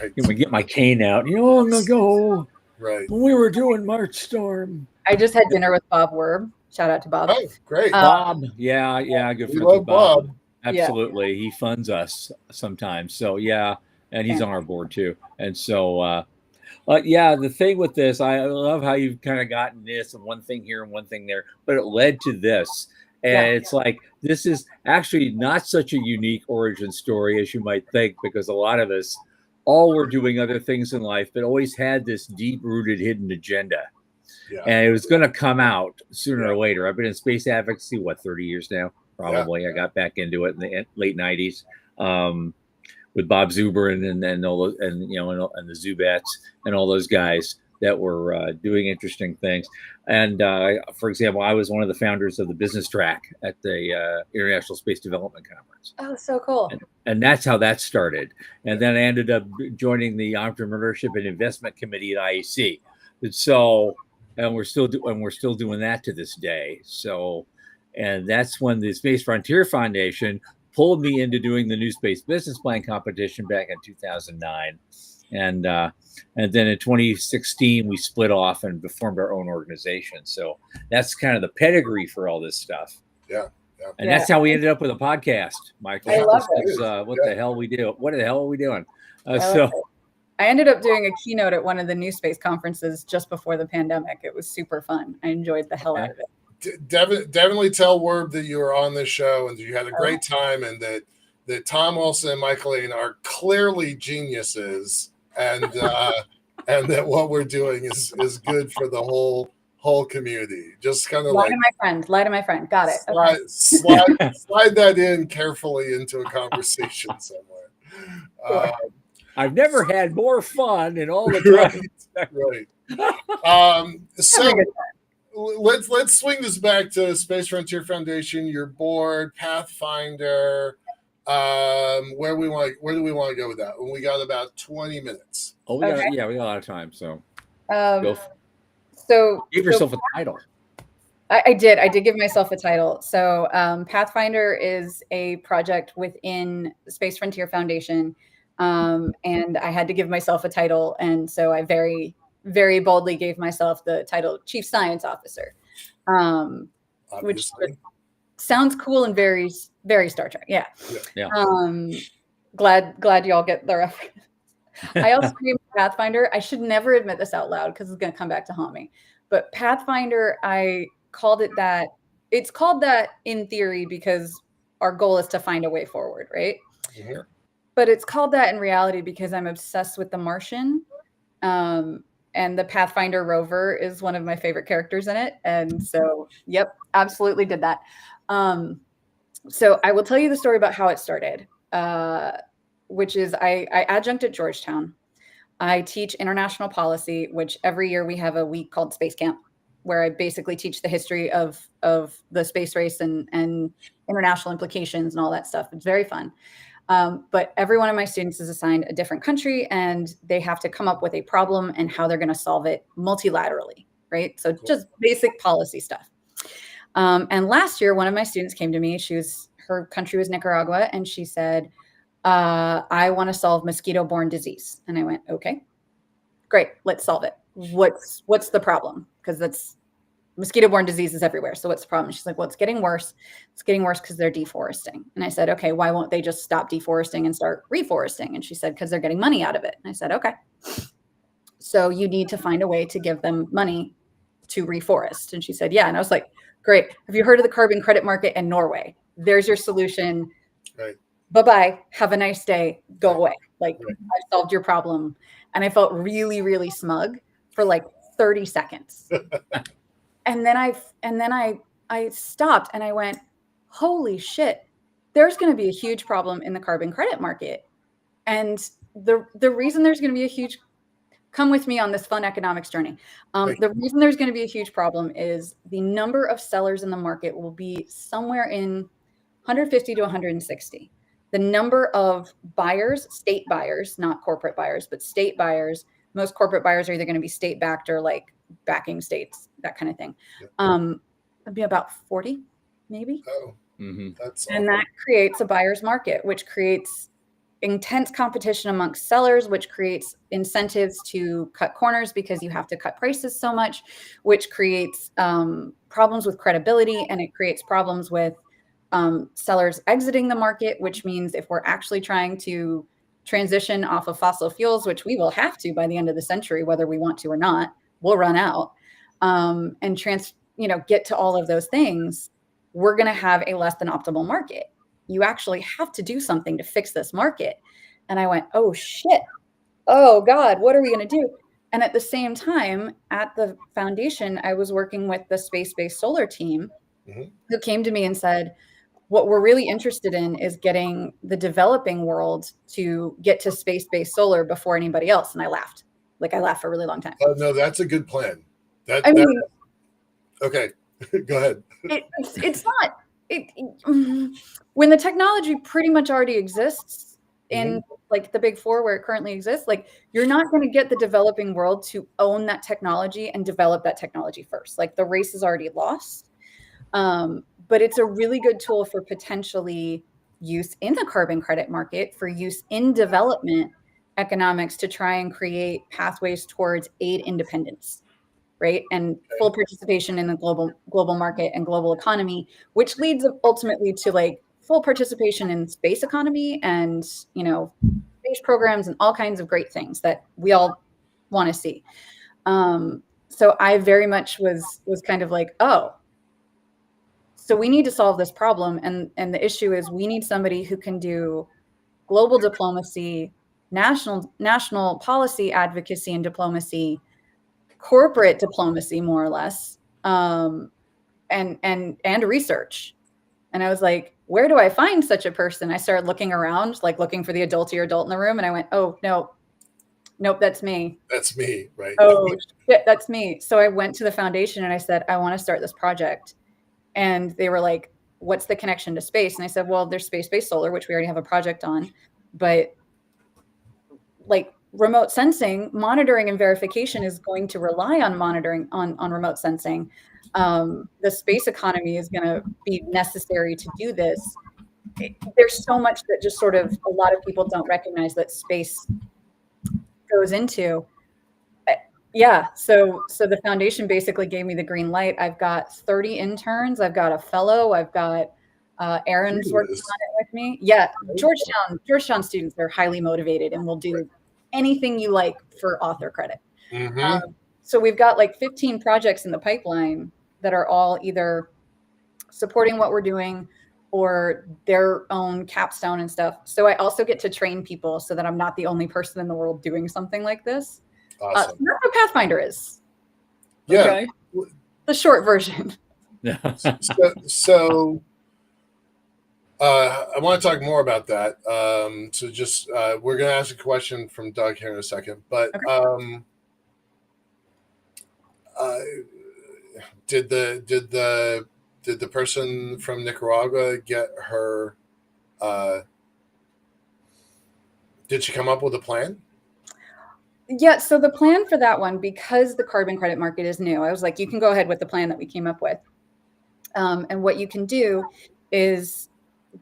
I'm gonna get my cane out. Long ago, right, when we were doing March Storm. I just had dinner with Bob Werb. Shout out to Bob. Oh, great. Bob. Yeah. Good We friends love with Bob. Bob. Absolutely. Yeah. He funds us sometimes. So, yeah. And he's on our board too. And so, the thing with this, I love how you've kind of gotten this and one thing here and one thing there, but it led to this. And it's like, this is actually not such a unique origin story as you might think, because a lot of us all were doing other things in life, but always had this deep-rooted hidden agenda. Yeah. And it was going to come out sooner or later. I've been in space advocacy, 30 years now, probably. Yeah. I got back into it in the late 90s with Bob Zuber and all those, and the Zubets and all those guys that were doing interesting things. And for example, I was one of the founders of the business track at the International Space Development Conference. Oh, so cool. And that's how that started. And then I ended up joining the Entrepreneurship and Investment Committee at IAC. And so, and we're still doing that to this day. So, and that's when the Space Frontier Foundation pulled me into doing the New Space Business Plan competition back in 2009. And then in 2016, we split off and formed our own organization. So that's kind of the pedigree for all this stuff. Yeah. And that's how we ended up with a podcast, Michael. I love it. What the hell we do? What the hell are we doing? I ended up doing a keynote at one of the New Space conferences just before the pandemic. It was super fun. I enjoyed the hell out of it. Definitely tell Werb that you were on this show and you had a great time, and that Tom Wilson and Michael Lane are clearly geniuses, and and that what we're doing is good for the whole community. Just kind of lie to my friend. Got it. Slide that in carefully into a conversation somewhere. Sure. I've never had more fun in all the time. Right. So let's swing this back to Space Frontier Foundation, your board, Pathfinder. Where do we want to go with that? We got about 20 minutes. Oh, we got a lot of time. So, give yourself a title. I did give myself a title. So, Pathfinder is a project within the Space Frontier Foundation. And I had to give myself a title. And so I very, very boldly gave myself the title Chief Science Officer, which sounds cool and very, very Star Trek. Yeah. Glad y'all get the reference. I also named Pathfinder. I should never admit this out loud because it's going to come back to haunt me. But Pathfinder, I called it that. It's called that in theory because our goal is to find a way forward, right? Yeah. But it's called that in reality because I'm obsessed with The Martian. And the Pathfinder rover is one of my favorite characters in it. And so, yep, absolutely did that. So I will tell you the story about how it started, which is I adjunct at Georgetown. I teach international policy, which every year we have a week called Space Camp, where I basically teach the history of the space race and international implications and all that stuff. It's very fun. But every one of my students is assigned a different country, and they have to come up with a problem and how they're going to solve it multilaterally, right? So just basic policy stuff. And last year, one of my students came to me. Her country was Nicaragua, and she said, I want to solve mosquito-borne disease. And I went, okay, great, let's solve it. What's the problem? Because mosquito-borne diseases everywhere. So what's the problem? She's like, well, it's getting worse. It's getting worse because they're deforesting. And I said, okay, why won't they just stop deforesting and start reforesting? And she said, because they're getting money out of it. And I said, okay. So you need to find a way to give them money to reforest. And she said, yeah. And I was like, great. Have you heard of the carbon credit market in Norway? There's your solution. Right. Bye-bye. Have a nice day. Go Right. away. Like, Right. I solved your problem. And I felt really, really smug for like 30 seconds. And then I stopped and I went, holy shit, there's going to be a huge problem in the carbon credit market. And the reason there's going to be a huge, come with me on this fun economics journey. Right. The reason there's going to be a huge problem is the number of sellers in the market will be somewhere in 150 to 160. The number of buyers, state buyers, not corporate buyers, but state buyers, most corporate buyers are either going to be state backed or like backing states, that kind of thing. Yeah. It'd be about 40, maybe. Oh, Mhm. that's And awful. that creates a buyer's market, which creates intense competition amongst sellers, which creates incentives to cut corners because you have to cut prices so much, which creates problems with credibility, and it creates problems with sellers exiting the market, which means if we're actually trying to transition off of fossil fuels, which we will have to by the end of the century, whether we want to or not, we'll run out, and get to all of those things, we're going to have a less than optimal market. You actually have to do something to fix this market. And I went, oh shit. Oh God, what are we going to do? And at the same time, at the foundation, I was working with the space-based solar team who came to me and said, what we're really interested in is getting the developing world to get to space-based solar before anybody else. And I laughed. Like, I laughed for a really long time. Oh, no, that's a good plan. Okay, go ahead. It's not. When the technology pretty much already exists in like the big four where it currently exists, like, you're not going to get the developing world to own that technology and develop that technology first. Like, the race is already lost. But it's a really good tool for potentially use in the carbon credit market, for use in development economics to try and create pathways towards aid independence, right? And full participation in the global market and global economy, which leads ultimately to like full participation in space economy and, space programs and all kinds of great things that we all want to see. So I very much was kind of like, oh, so we need to solve this problem. And the issue is we need somebody who can do global diplomacy, national policy advocacy and diplomacy, corporate diplomacy, more or less, and research. And I was like, where do I find such a person? I started looking around, like looking for the adultier adult in the room. And I went, oh, no, nope, that's me. That's me, right? Oh, shit, that's me. So I went to the foundation and I said, I want to start this project. And they were like, what's the connection to space? And I said, well, there's space-based solar, which we already have a project on. But like remote sensing, monitoring and verification is going to rely on monitoring on remote sensing. The space economy is going to be necessary to do this. There's so much that just sort of a lot of people don't recognize that space goes into. Yeah. So the foundation basically gave me the green light. I've got 30 interns. I've got a fellow. I've got Aaron's working on it with me. Yeah. Georgetown students are highly motivated and will do anything you like for author credit. So we've got like 15 projects in the pipeline that are all either supporting what we're doing or their own capstone and stuff. So I also get to train people so that I'm not the only person in the world doing something like this. Awesome. That's what Pathfinder is. Yeah. Okay. The short version. So I want to talk more about that. So just we're going to ask a question from Doug here in a second, but Okay. Did the person from Nicaragua get her? Did she come up with a plan? Yeah. So the plan for that one, because the carbon credit market is new, I was like, you can go ahead with the plan that we came up with. And what you can do is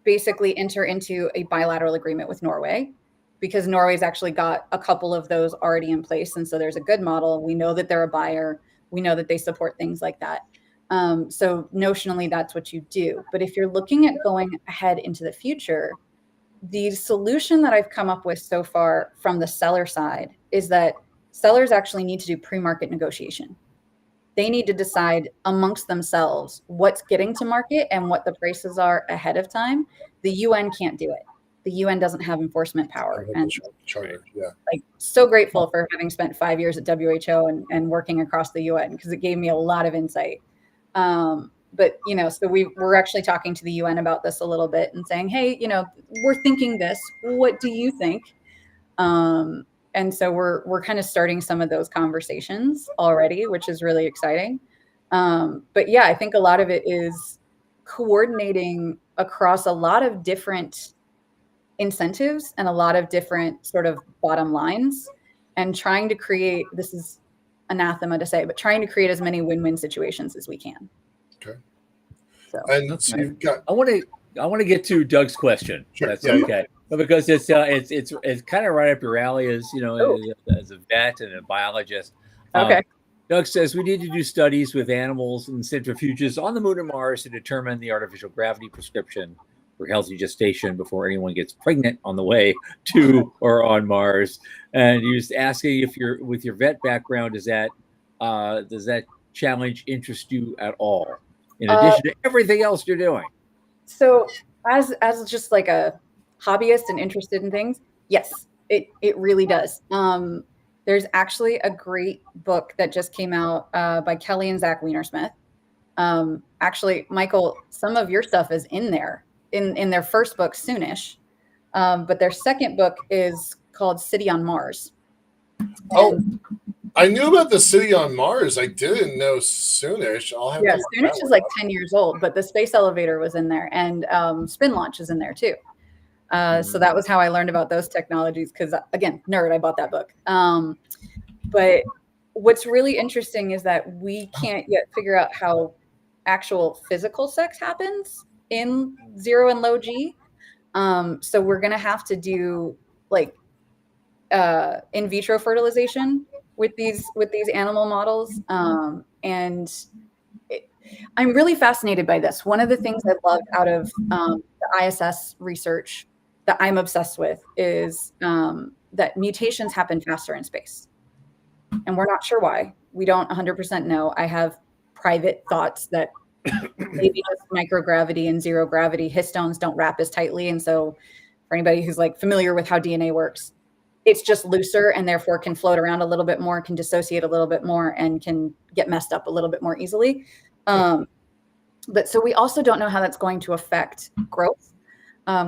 basically enter into a bilateral agreement with Norway, because Norway's actually got a couple of those already in place. And so there's a good model. We know that they're a buyer. We know that they support things like that. So notionally, that's what you do. But if you're looking at going ahead into the future, the solution that I've come up with so far from the seller side is that sellers actually need to do pre-market negotiation. They need to decide amongst themselves what's getting to market and what the prices are ahead of time. The UN can't do it. The UN doesn't have enforcement power. And charter, yeah. Like, so grateful for having spent 5 years at WHO and working across the UN, because it gave me a lot of insight. But, so we're actually talking to the UN about this a little bit and saying, hey, we're thinking this. What do you think? And so we're kind of starting some of those conversations already, which is really exciting. But yeah, I think a lot of it is coordinating across a lot of different incentives and a lot of different sort of bottom lines, and trying to create, this is anathema to say, but trying to create as many win-win situations as we can. Okay. So, and so you've got. I want to get to Doug's question. Sure. That's Yeah, okay. But because it's kind of right up your alley as as a vet and a biologist. Okay. Doug says we need to do studies with animals and centrifuges on the moon and Mars to determine the artificial gravity prescription for healthy gestation before anyone gets pregnant on the way to or on Mars. And he was asking if you're, with your vet background, does that challenge interest you at all, in addition to everything else you're doing? So as just like a hobbyist and interested in things, yes, it really does. There's actually a great book that just came out by Kelly and Zach Weinersmith. Actually, Michael, some of your stuff is in there in their first book, Soonish. But their second book is called City on Mars. I knew about the City on Mars. I didn't know Soonish. Soonish is like 10 years old, but the space elevator was in there, and spin launch is in there too. So that was how I learned about those technologies, because, again, nerd, I bought that book. But what's really interesting is that we can't yet figure out how actual physical sex happens in 0 and low G. So we're going to have to do like in vitro fertilization with these animal models. And I'm really fascinated by this. One of the things I love out of the ISS research that I'm obsessed with is that mutations happen faster in space. And we're not sure why. We don't 100% know. I have private thoughts that maybe just microgravity and zero gravity histones don't wrap as tightly. And so for anybody who's like familiar with how DNA works, it's just looser and therefore can float around a little bit more, can dissociate a little bit more, and can get messed up a little bit more easily. But so we also don't know how that's going to affect growth.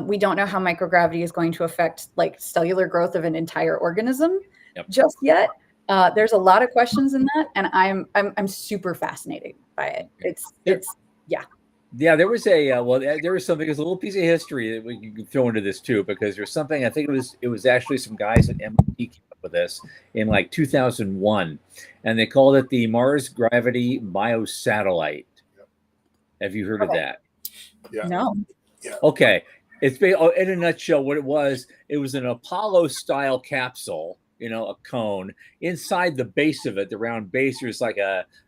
We don't know how microgravity is going to affect like cellular growth of an entire organism just yet. There's a lot of questions in that, and I'm super fascinated by it. It's Yeah, there was there was something. There's a little piece of history that we can throw into this too, because there's something. I think it was actually some guys at MIT came up with this in like 2001, and they called it the Mars Gravity Biosatellite. Have you heard of that? Yeah. No. Yeah. Okay, it's in a nutshell what it was. It was an Apollo-style capsule, a cone. Inside the base of it, the round base, there's like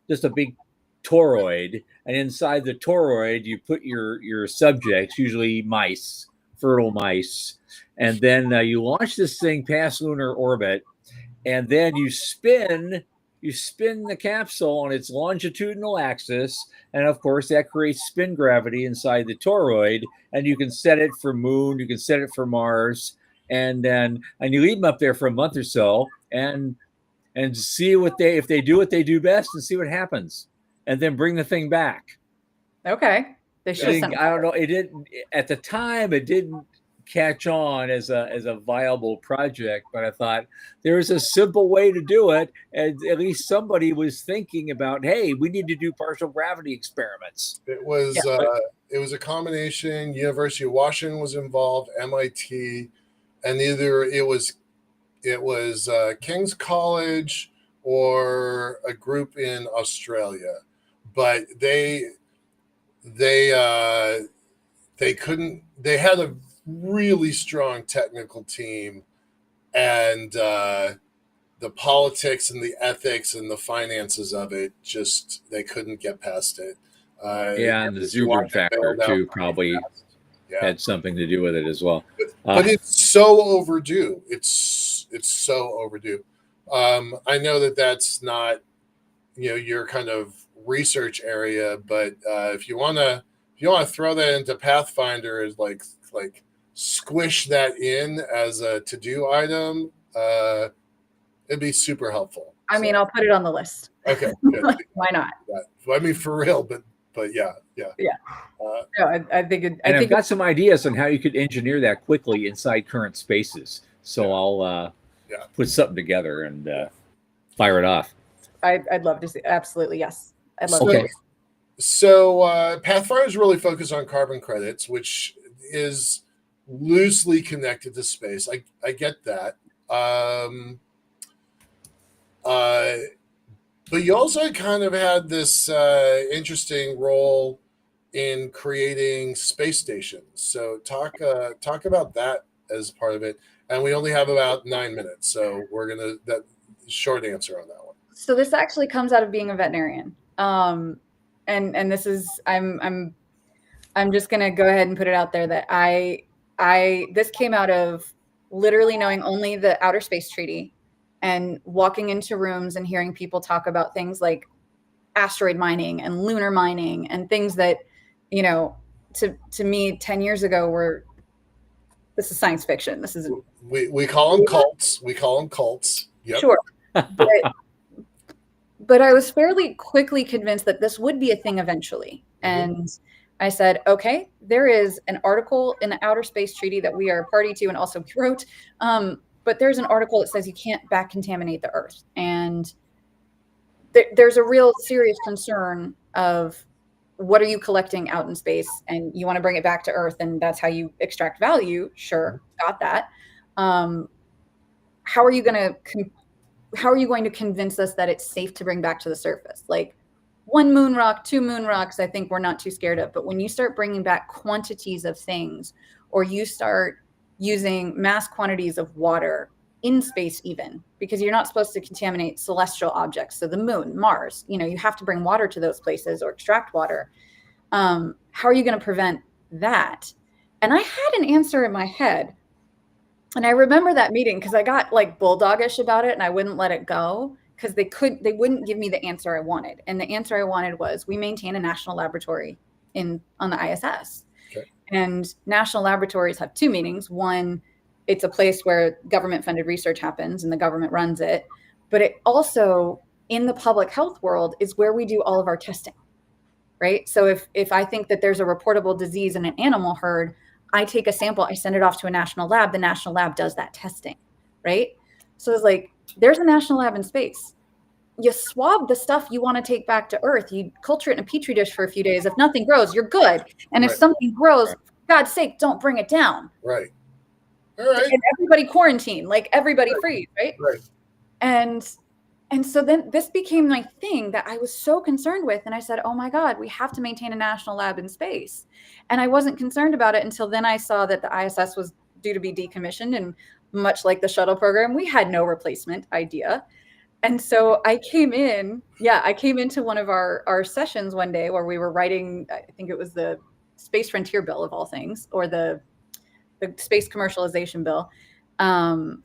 just a big toroid, and inside the toroid you put your subjects, usually mice, fertile mice, and then you launch this thing past lunar orbit, and then you spin the capsule on its longitudinal axis, and of course that creates spin gravity inside the toroid, and you can set it for moon, you can set it for Mars, and you leave them up there for a month or so and see if they do what they do best, and see what happens, and then bring the thing back. Okay. I don't know. It didn't at the time. It didn't catch on as a viable project, but I thought there was a simple way to do it, and at least somebody was thinking about, hey, we need to do partial gravity experiments. It was a combination. University of Washington was involved, MIT, and either it was King's College or a group in Australia, but they couldn't. They had a really strong technical team, and the politics and the ethics and the finances of it, just they couldn't get past it. Yeah, and the Zubrin factor too probably had something to do with it as well. But it's so overdue. It's so overdue. I know that's not your kind of research area, but if you want to throw that into Pathfinder, is like squish that in as a to-do item, it'd be super helpful. I mean, I'll put it on the list. Okay, good. Why not? I mean, for real, but yeah. No, I think I've got some ideas on how you could engineer that quickly inside current spaces. So I'll put something together and fire it off. I'd love to see. Absolutely, yes. I'd love to. So Pathfinder is really focused on carbon credits, which is loosely connected to space. I get that. But you also kind of had this interesting role in creating space stations. So talk about that as part of it. And we only have about 9 minutes, so we're gonna that short answer on that one. So this actually comes out of being a veterinarian, and this is I'm just gonna go ahead and put it out there that this came out of literally knowing only the Outer Space Treaty and walking into rooms and hearing people talk about things like asteroid mining and lunar mining and things that, to me 10 years ago this is science fiction. This is we call them cults. We call them cults. Yep. Sure. But I was fairly quickly convinced that this would be a thing eventually. And I said, okay, there is an article in the Outer Space Treaty that we are party to and also wrote. But there's an article that says you can't back contaminate the Earth. And there's a real serious concern of what are you collecting out in space, and you want to bring it back to Earth, and that's how you extract value. Sure, got that. How are you going to convince us that it's safe to bring back to the surface? Like 1 moon rock, 2 moon rocks, I think we're not too scared of. But when you start bringing back quantities of things, or you start using mass quantities of water in space, even because you're not supposed to contaminate celestial objects. So the moon, Mars, you have to bring water to those places or extract water. How are you going to prevent that? And I had an answer in my head. And I remember that meeting because I got like bulldogish about it and I wouldn't let it go because they wouldn't give me the answer I wanted. And the answer I wanted was, we maintain a national laboratory on the ISS. Okay. And national laboratories have 2 meanings. One, it's a place where government-funded research happens and the government runs it. But it also, in the public health world, is where we do all of our testing, right? So if I think that there's a reportable disease in an animal herd, I take a sample, I send it off to a national lab. The national lab does that testing, right? So it's like, there's a national lab in space. You swab the stuff you want to take back to Earth. You culture it in a petri dish for a few days. If nothing grows, you're good. And if something grows, for God's sake, don't bring it down. Right. All right. And everybody quarantine, like everybody freeze, right? Right. And so then this became my thing that I was so concerned with. And I said, oh my God, we have to maintain a national lab in space. And I wasn't concerned about it until then I saw that the ISS was due to be decommissioned. And much like the shuttle program, we had no replacement idea. And so I came into one of our sessions one day where we were writing, I think it was the Space Frontier Bill of all things, or the Space Commercialization Bill,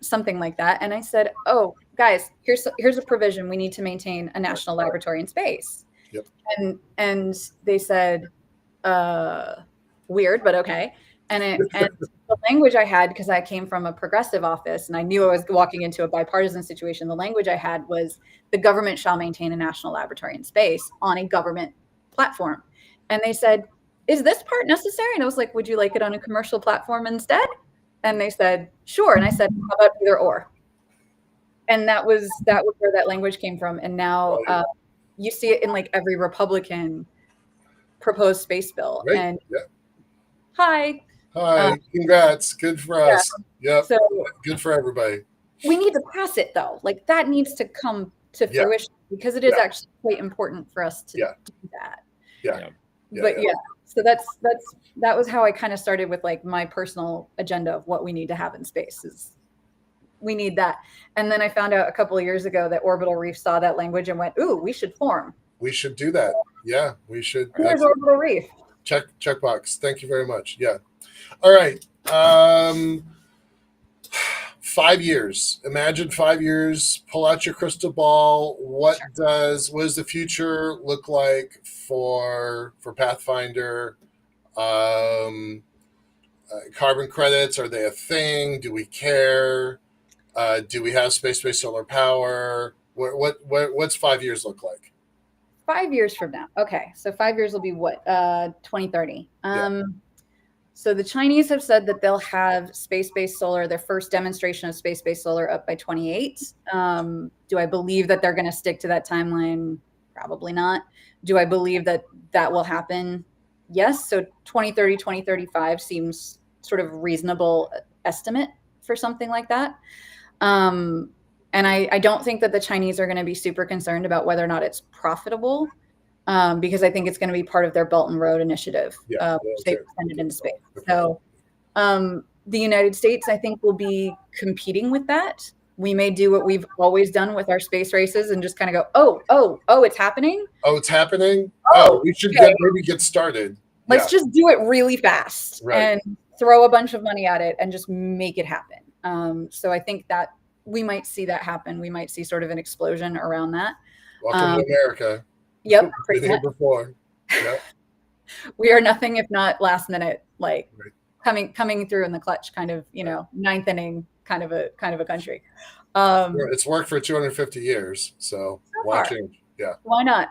something like that. And I said, oh, guys, here's a provision. We need to maintain a national laboratory in space. Yep. And they said, weird, but okay. And the language I had, because I came from a progressive office and I knew I was walking into a bipartisan situation, the language I had was, the government shall maintain a national laboratory in space on a government platform. And they said, is this part necessary? And I was like, would you like it on a commercial platform instead? And they said, sure. And I said, how about either or? And that was where that language came from. And now you see it in like every Republican proposed space bill. Right. And Hi, congrats. Good for us. Yep. So good for everybody. We need to pass it though. Like that needs to come to fruition because it is actually quite important for us to do that. So that was how I kind of started with like my personal agenda of what we need to have in space is we need that. And then I found out a couple of years ago that Orbital Reef saw that language and went, ooh, we should form. We should do that. Yeah, we should. Here's Orbital Reef. Checkbox. Thank you very much. Yeah. All right. 5 years. Imagine 5 years. Pull out your crystal ball. What does the future look like for Pathfinder? Carbon credits, are they a thing? Do we care? Do we have space-based solar power? What's 5 years look like? 5 years from now. Okay, so 5 years will be what? 2030. So the Chinese have said that they'll have space-based solar, their first demonstration of space-based solar, up by 28. Do I believe that they're going to stick to that timeline? Probably not. Do I believe that that will happen? Yes. So 2030, 2035 seems sort of reasonable estimate for something like that. And I don't think that the Chinese are going to be super concerned about whether or not it's profitable, because I think it's going to be part of their Belt and Road initiative. They send it into space. So the United States, I think, will be competing with that. We may do what we've always done with our space races and just kind of go, oh, it's happening. Oh, it's happening. We should maybe get started. Let's just do it really fast and throw a bunch of money at it and just make it happen. So I think that we might see that happen. We might see sort of an explosion around that. Welcome to America. Yep. Been here before. Yep. We are nothing if not last minute, like coming through in the clutch, kind of, ninth inning kind of a country. It's worked for 250 years, so why change? Yeah. Why not?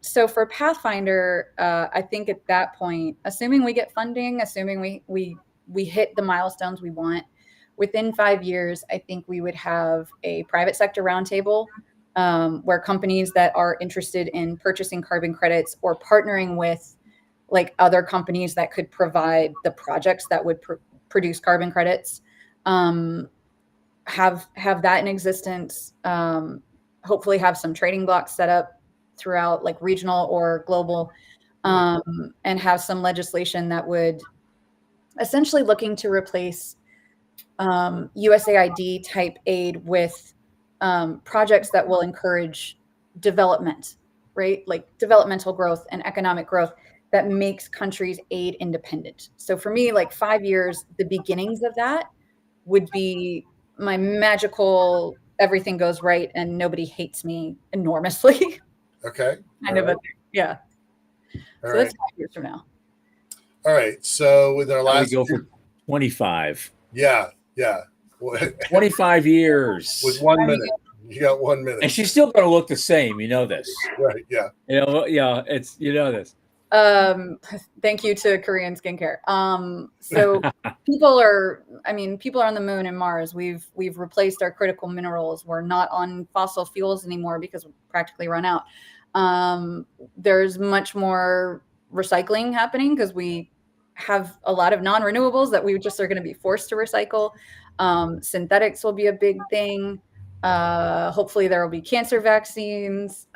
So for Pathfinder, I think at that point, assuming we get funding, assuming we hit the milestones we want, within 5 years, I think we would have a private sector roundtable where companies that are interested in purchasing carbon credits or partnering with like other companies that could provide the projects that would produce carbon credits, have that in existence. Hopefully have some trading blocks set up throughout, like regional or global, and have some legislation that would essentially looking to replace USAID type aid with projects that will encourage development, right? Like developmental growth and economic growth that makes countries aid independent. So for me, like 5 years, the beginnings of that would be my magical, everything goes right and nobody hates me enormously. Okay. Kind of a thing. Yeah. So that's 5 years from now. All right. So with our last, we go for 25. Yeah. 25 years. With 1 minute. You got 1 minute. And she's still going to look the same. You know this. Right. Yeah. It's, this. Thank you to Korean skincare. So people are on the moon and Mars. We've replaced our critical minerals. We're not on fossil fuels anymore because we're practically run out. There's much more recycling happening because we have a lot of non-renewables that we just are going to be forced to recycle. Synthetics will be a big thing. Hopefully there will be cancer vaccines.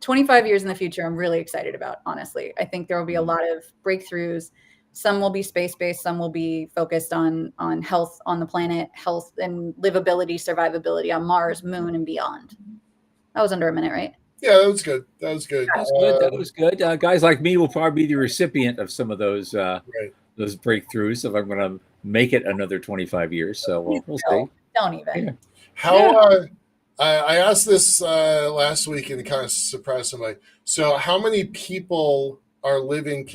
25 years in the future, I'm really excited about, honestly. I think there will be a lot of breakthroughs. Some will be space-based, some will be focused on health on the planet, health and livability, survivability on Mars, Moon, and beyond. That was under a minute, right? Yeah, that was good. That was good. Guys like me will probably be the recipient of some of those those breakthroughs if I'm going to make it another 25 years. So we'll see. Don't even. Yeah. How I asked this last week and it kind of surprised somebody. So how many people are living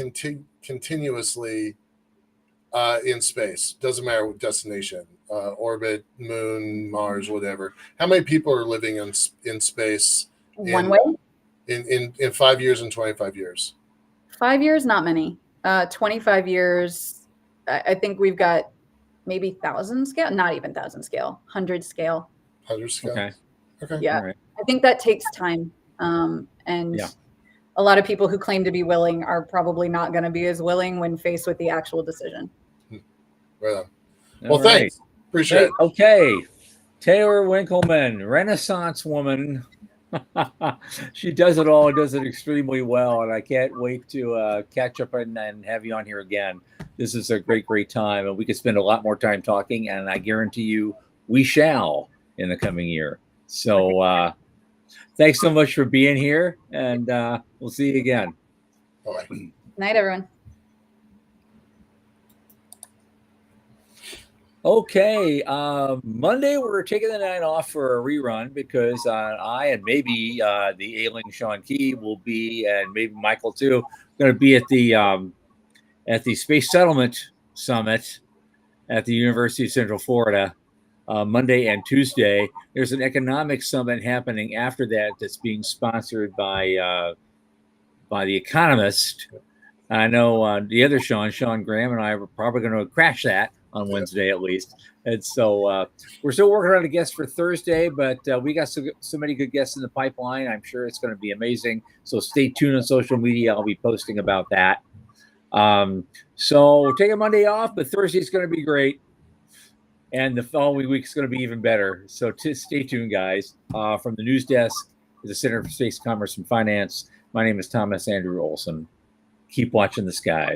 continuously in space? Doesn't matter what destination, orbit, moon, Mars, whatever. How many people are living in space? One way? In 5 years and 25 years? 5 years, not many. 25 years, I think we've got maybe 1,000 scale, not even 1,000 scale, 100 scale. 100 scale. Okay. Yeah. Right. I think that takes time. And a lot of people who claim to be willing are probably not going to be as willing when faced with the actual decision. Right on. Well, thanks. Appreciate it. Okay. Taylor Winkelman, Renaissance woman. She does it all and does it extremely well. And I can't wait to catch up and have you on here again. This is a great time. And we could spend a lot more time talking. And I guarantee you we shall in the coming year. So thanks so much for being here, and we'll see you again. Bye. Night, everyone. Okay, Monday we're taking the night off for a rerun because I and maybe the ailing Sean Key will be, and maybe Michael too, going to be at the Space Settlement Summit at the University of Central Florida Monday and Tuesday. There's an economic summit happening after that that's being sponsored by The Economist. I know the other Sean Graham, and I are probably going to crash that on Wednesday at least. And so we're still working on a guest for Thursday, but we got so many good guests in the pipeline. I'm sure it's going to be amazing. So stay tuned on social media. I'll be posting about that. So we're taking Monday off, but Thursday is going to be great. And the following week is going to be even better. So stay tuned, guys. From the news desk, the Center for Space Commerce and Finance, my name is Thomas Andrew Olson. Keep watching the skies.